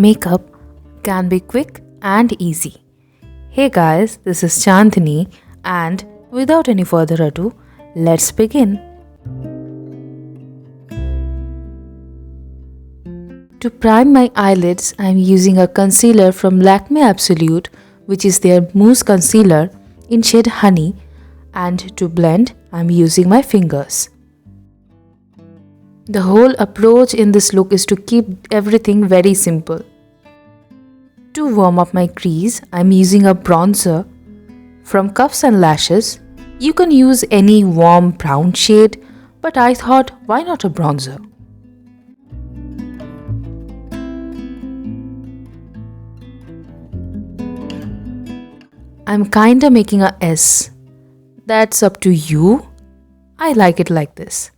Makeup can be quick and easy. Hey guys, this is Chandni, and without any further ado, let's begin. To prime my eyelids, I am using a concealer from Lakme Absolute, which is their mousse concealer in shade Honey, and to blend, I am using my fingers. The whole approach in this look is to keep everything very simple. To warm up my crease, I am using a bronzer from Cuffs and Lashes. You can use any warm brown shade, but I thought, why not a bronzer? I'm kinda making a S. That's up to you. I like it like this.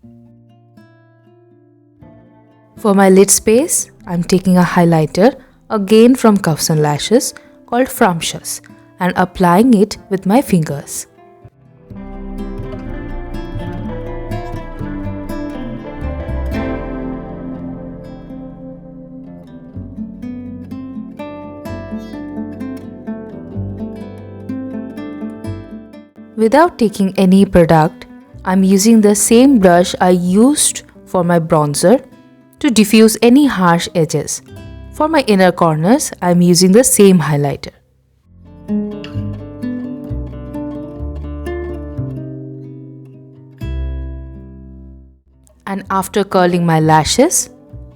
For my lid space, I'm taking a highlighter, again from Cuffs and Lashes, called Frumptious, and applying it with my fingers. Without taking any product, I'm using the same brush I used for my bronzer to diffuse any harsh edges. For my inner corners, I'm using the same highlighter. And after curling my lashes,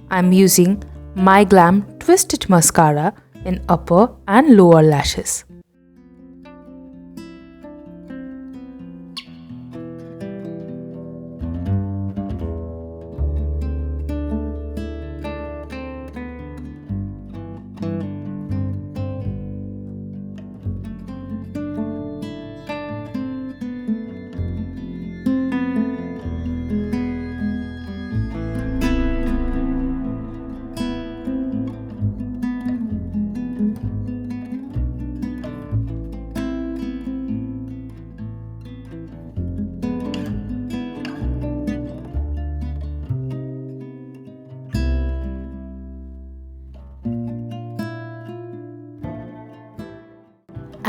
I'm using Myglamm Twisted Mascara in upper and lower lashes.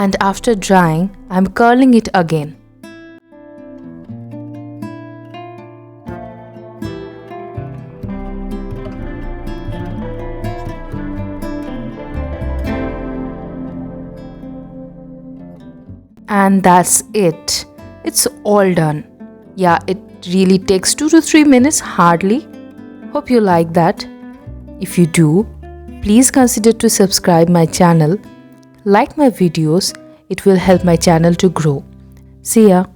And after drying, I'm curling it again. And that's it. It's all done. Yeah, it really takes 2 to 3 minutes hardly. Hope you like that. If you do, please consider to subscribe my channel. Like my videos, it will help my channel to grow. See ya.